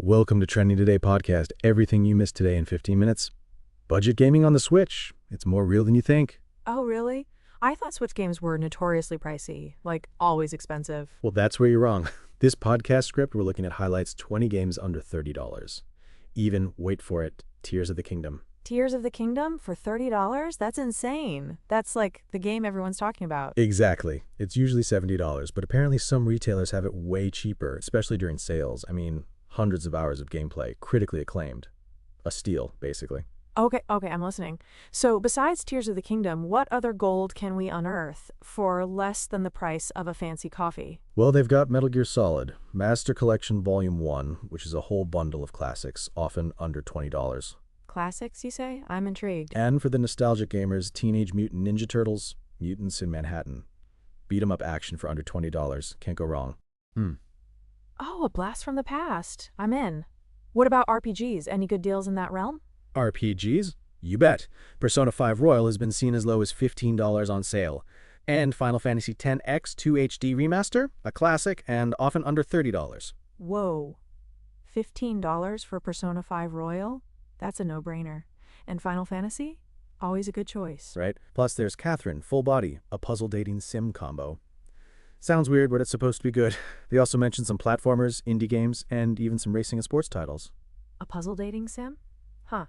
Welcome to Trending Today podcast. Everything you missed today in 15 minutes. Budget gaming on the Switch. It's more real than you think. Oh, really? I thought Switch games were notoriously pricey, like always expensive. Well, that's where you're wrong. This podcast script, we're looking at highlights 20 games under $30. Even, wait for it, Tears of the Kingdom. Tears of the Kingdom for $30? That's insane. That's like the game everyone's talking about. Exactly. It's usually $70, but apparently some retailers have it way cheaper, especially during sales. Hundreds of hours of gameplay, critically acclaimed. A steal, basically. Okay, I'm listening. So besides Tears of the Kingdom, what other gold can we unearth for less than the price of a fancy coffee? Well, they've got Metal Gear Solid, Master Collection Volume 1, which is a whole bundle of classics, often under $20. Classics, you say? I'm intrigued. And for the nostalgic gamers, Teenage Mutant Ninja Turtles, Mutants in Manhattan. Beat 'em up action for under $20. Can't go wrong. Oh, a blast from the past. I'm in. What about RPGs? Any good deals in that realm? RPGs? You bet. Persona 5 Royal has been seen as low as $15 on sale. And Final Fantasy X 2 HD Remaster, a classic, and often under $30. Whoa. $15 for Persona 5 Royal? That's a no-brainer. And Final Fantasy? Always a good choice. Right? Plus there's Catherine, Full Body, a puzzle dating sim combo. Sounds weird, but it's supposed to be good. They also mentioned some platformers, indie games, and even some racing and sports titles. A puzzle dating sim? Huh.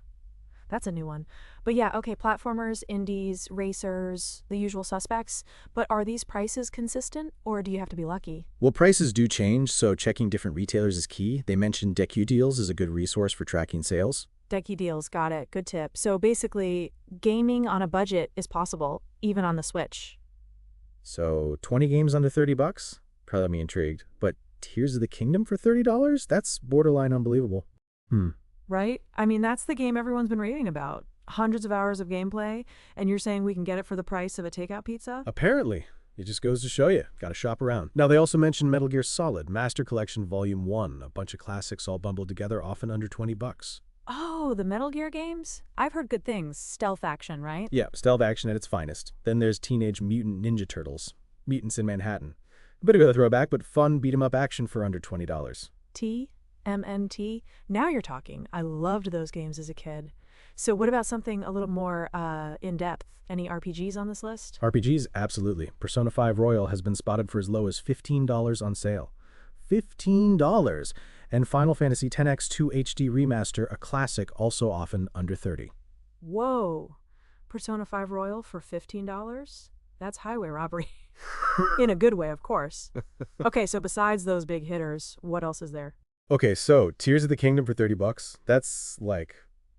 That's a new one. But yeah, okay, platformers, indies, racers, the usual suspects. But are these prices consistent, or do you have to be lucky? Well, prices do change, so checking different retailers is key. They mentioned Deku Deals is a good resource for tracking sales. Decky deals, got it. Good tip. So basically, gaming on a budget is possible, even on the Switch. So 20 games under $30? Probably got me intrigued. But Tears of the Kingdom for $30? That's borderline unbelievable. Right? That's the game everyone's been raving about. Hundreds of hours of gameplay, and you're saying we can get it for the price of a takeout pizza? Apparently. It just goes to show you. Gotta shop around. Now, they also mentioned Metal Gear Solid, Master Collection Volume 1, a bunch of classics all bundled together, often under $20. Oh, the Metal Gear games? I've heard good things. Stealth action, right? Yeah, stealth action at its finest. Then there's Teenage Mutant Ninja Turtles, Mutants in Manhattan. A bit of a throwback, but fun beat-em-up action for under $20. TMNT? Now you're talking. I loved those games as a kid. So what about something a little more in-depth? Any RPGs on this list? RPGs, absolutely. Persona 5 Royal has been spotted for as low as $15 on sale. $15! And Final Fantasy X 2 HD Remaster, a classic, also often under $30. Whoa. Persona 5 Royal for $15? That's highway robbery. In a good way, of course. Okay, so besides those big hitters, what else is there? Okay, so Tears of the Kingdom for $30, that's like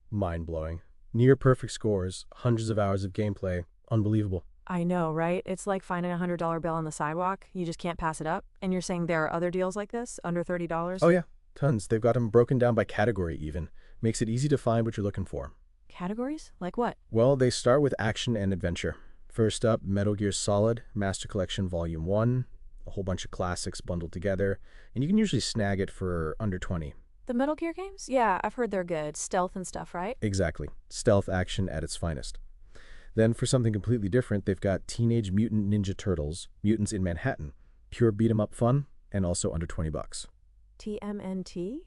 mind-blowing. Near perfect scores, hundreds of hours of gameplay, unbelievable. I know, right? It's like finding a $100 bill on the sidewalk. You just can't pass it up. And you're saying there are other deals like this, under $30? Oh yeah, tons. They've got them broken down by category even. Makes it easy to find what you're looking for. Categories? Like what? Well, they start with action and adventure. First up, Metal Gear Solid, Master Collection Volume 1, a whole bunch of classics bundled together, and you can usually snag it for under $20. The Metal Gear games? Yeah, I've heard they're good. Stealth and stuff, right? Exactly. Stealth action at its finest. Then for something completely different, they've got Teenage Mutant Ninja Turtles, Mutants in Manhattan. Pure beat-em-up fun, and also under $20. TMNT?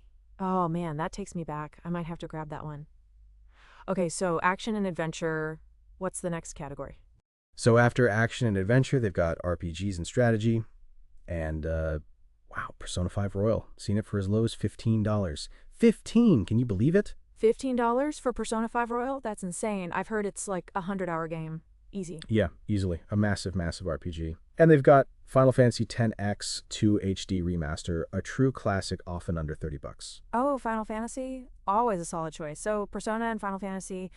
Oh man, that takes me back. I might have to grab that one. Okay, so action and adventure. What's the next category? So after action and adventure, they've got RPGs and strategy. And, wow, Persona 5 Royal. Seen it for as low as $15. $15! Can you believe it? $15 for Persona 5 Royal? That's insane. I've heard it's like a 100-hour game. Easy. Yeah, easily. A massive, massive RPG. And they've got Final Fantasy X 2 HD Remaster, a true classic, often under $30. Oh, Final Fantasy? Always a solid choice. So Persona and Final Fantasy.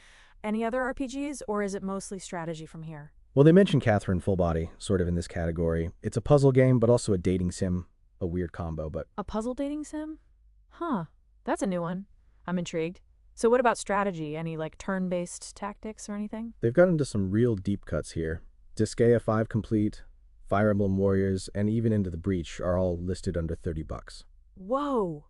Any other RPGs, or is it mostly strategy from here? Well, they mentioned Catherine Full Body, sort of in this category. It's a puzzle game, but also a dating sim. A weird combo, but... A puzzle dating sim? Huh. That's a new one. I'm intrigued. So what about strategy? Any like turn-based tactics or anything? They've got into some real deep cuts here. Disgaea 5 Complete, Fire Emblem Warriors, and even Into the Breach are all listed under $30. Whoa!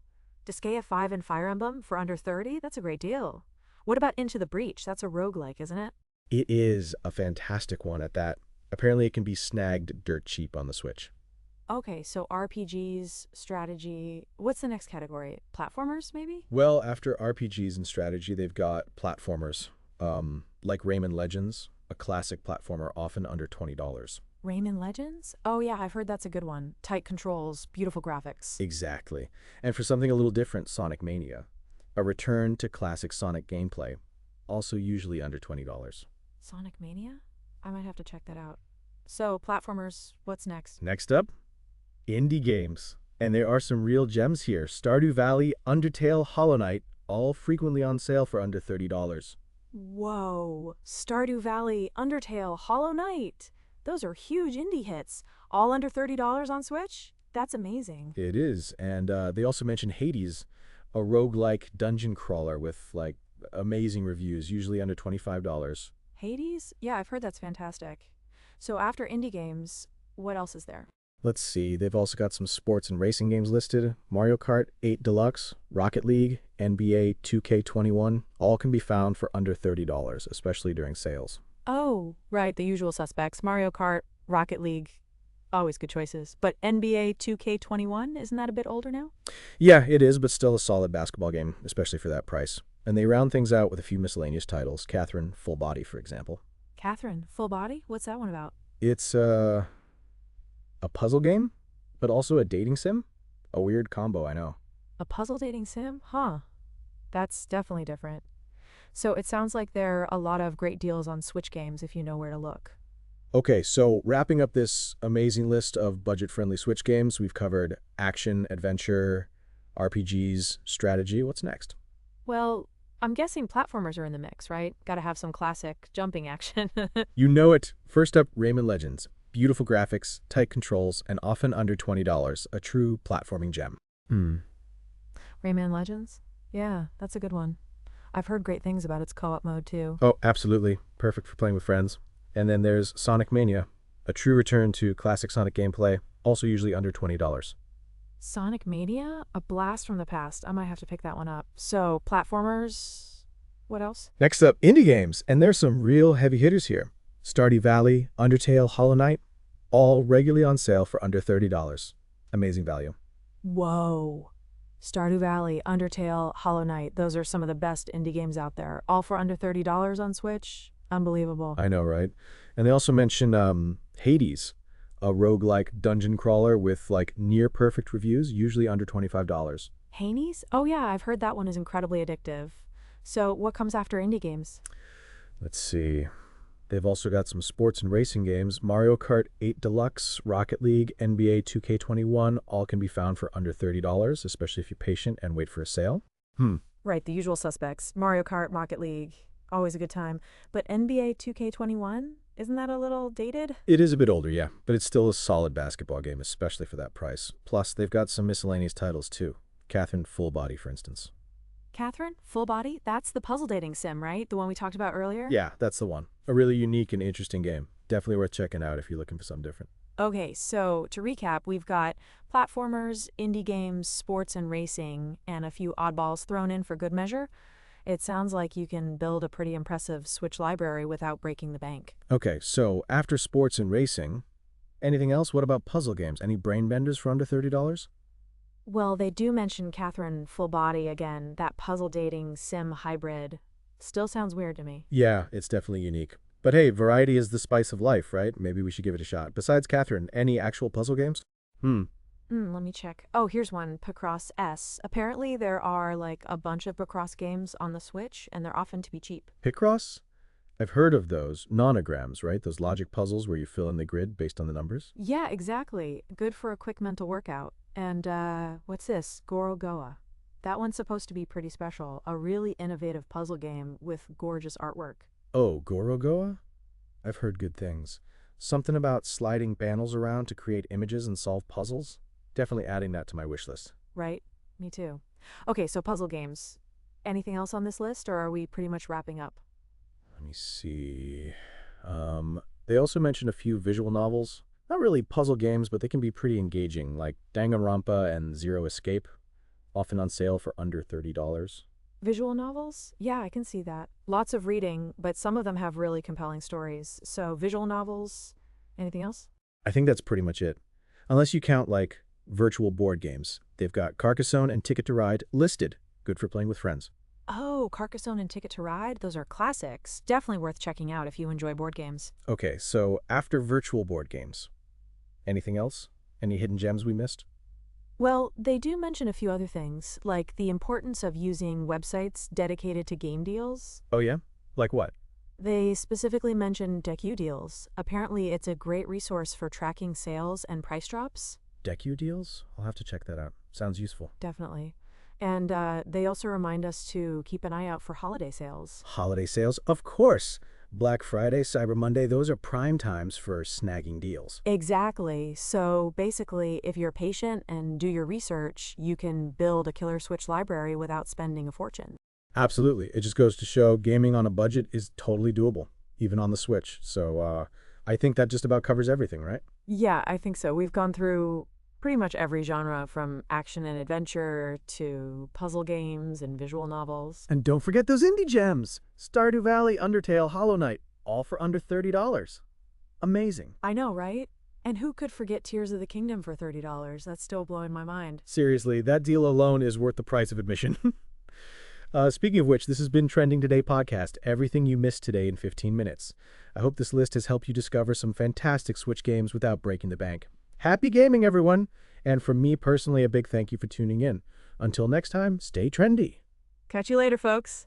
Disgaea 5 and Fire Emblem for under 30? That's a great deal. What about Into the Breach? That's a roguelike, isn't it? It is a fantastic one at that. Apparently it can be snagged dirt cheap on the Switch. Okay, so RPGs, strategy. What's the next category? Platformers, maybe? Well, after RPGs and strategy, they've got platformers, like Rayman Legends, a classic platformer often under $20. Rayman Legends? Oh, yeah, I've heard that's a good one. Tight controls, beautiful graphics. Exactly. And for something a little different, Sonic Mania, a return to classic Sonic gameplay, also usually under $20. Sonic Mania? I might have to check that out. So, platformers, what's next? Next up, indie games. And there are some real gems here. Stardew Valley, Undertale, Hollow Knight, all frequently on sale for under $30. Whoa! Stardew Valley, Undertale, Hollow Knight. Those are huge indie hits. All under $30 on Switch? That's amazing. It is. And they also mention Hades, a roguelike dungeon crawler with amazing reviews, usually under $25. Hades? Yeah, I've heard that's fantastic. So after indie games, what else is there? Let's see, they've also got some sports and racing games listed. Mario Kart 8 Deluxe, Rocket League, NBA 2K21, all can be found for under $30, especially during sales. Oh, right, the usual suspects. Mario Kart, Rocket League, always good choices. But NBA 2K21, isn't that a bit older now? Yeah, it is, but still a solid basketball game, especially for that price. And they round things out with a few miscellaneous titles. Catherine Full Body, for example. Catherine, Full Body? What's that one about? It's a puzzle game, but also a dating sim. A weird combo, I know. A puzzle dating sim? Huh. That's definitely different. So it sounds like there are a lot of great deals on Switch games if you know where to look. Okay, so wrapping up this amazing list of budget-friendly Switch games, we've covered action, adventure, RPGs, strategy. What's next? Well, I'm guessing platformers are in the mix, right? Gotta have some classic jumping action. You know it. First up, Rayman Legends. Beautiful graphics, tight controls, and often under $20. A true platforming gem. Rayman Legends? Yeah, that's a good one. I've heard great things about its co-op mode too. Oh, absolutely. Perfect for playing with friends. And then there's Sonic Mania, a true return to classic Sonic gameplay, also usually under $20. Sonic Mania? A blast from the past. I might have to pick that one up. So, platformers... What else? Next up, indie games, and there's some real heavy hitters here. Stardew Valley, Undertale, Hollow Knight, all regularly on sale for under $30. Amazing value. Whoa. Stardew Valley, Undertale, Hollow Knight. Those are some of the best indie games out there. All for under $30 on Switch? Unbelievable. I know, right? And they also mention Hades, a roguelike dungeon crawler with near perfect reviews, usually under $25. Hades? Oh yeah, I've heard that one is incredibly addictive. So what comes after indie games? Let's see. They've also got some sports and racing games. Mario Kart 8 Deluxe, Rocket League, NBA 2K21, all can be found for under $30, especially if you're patient and wait for a sale. Right, the usual suspects. Mario Kart, Rocket League, always a good time. But NBA 2K21, isn't that a little dated? It is a bit older, yeah, but it's still a solid basketball game, especially for that price. Plus, they've got some miscellaneous titles too. Catherine Full Body, for instance. Catherine, Full Body? That's the puzzle dating sim, right? The one we talked about earlier? Yeah, that's the one. A really unique and interesting game. Definitely worth checking out if you're looking for something different. Okay, so to recap, we've got platformers, indie games, sports and racing, and a few oddballs thrown in for good measure. It sounds like you can build a pretty impressive Switch library without breaking the bank. Okay, so after sports and racing, anything else? What about puzzle games? Any brain benders for under $30? Well, they do mention Catherine Full Body again, that puzzle dating sim hybrid. Still sounds weird to me. Yeah, it's definitely unique. But hey, variety is the spice of life, right? Maybe we should give it a shot. Besides Catherine, any actual puzzle games? Let me check. Oh, here's one, Picross S. Apparently there are a bunch of Picross games on the Switch, and they're often to be cheap. Picross? I've heard of those. Nonograms, right? Those logic puzzles where you fill in the grid based on the numbers? Yeah, exactly. Good for a quick mental workout. And, what's this? Gorogoa. That one's supposed to be pretty special. A really innovative puzzle game with gorgeous artwork. Oh, Gorogoa? I've heard good things. Something about sliding panels around to create images and solve puzzles? Definitely adding that to my wish list. Right? Me too. Okay, so puzzle games. Anything else on this list, or are we pretty much wrapping up? Let me see. They also mention a few visual novels. Not really puzzle games, but they can be pretty engaging, like Danganronpa and Zero Escape, often on sale for under $30. Visual novels? Yeah, I can see that. Lots of reading, but some of them have really compelling stories. So visual novels, anything else? I think that's pretty much it. Unless you count, like, virtual board games. They've got Carcassonne and Ticket to Ride listed. Good for playing with friends. Oh, Carcassonne and Ticket to Ride, those are classics. Definitely worth checking out if you enjoy board games. Okay, so after virtual board games, anything else? Any hidden gems we missed? Well, they do mention a few other things, like the importance of using websites dedicated to game deals. Oh, yeah? Like what? They specifically mention DeckU deals. Apparently, it's a great resource for tracking sales and price drops. DeckU deals? I'll have to check that out. Sounds useful. Definitely. And they also remind us to keep an eye out for holiday sales. Holiday sales? Of course! Black Friday, Cyber Monday, those are prime times for snagging deals. Exactly. So basically, if you're patient and do your research, you can build a killer Switch library without spending a fortune. Absolutely. It just goes to show gaming on a budget is totally doable, even on the Switch. So I think that just about covers everything, right? Yeah, I think so. We've gone through pretty much every genre, from action and adventure to puzzle games and visual novels. And don't forget those indie gems! Stardew Valley, Undertale, Hollow Knight, all for under $30. Amazing. I know, right? And who could forget Tears of the Kingdom for $30? That's still blowing my mind. Seriously, that deal alone is worth the price of admission. Speaking of which, this has been Trending Today Podcast, everything you missed today in 15 minutes. I hope this list has helped you discover some fantastic Switch games without breaking the bank. Happy gaming, everyone! And from me personally, a big thank you for tuning in. Until next time, stay trendy. Catch you later, folks.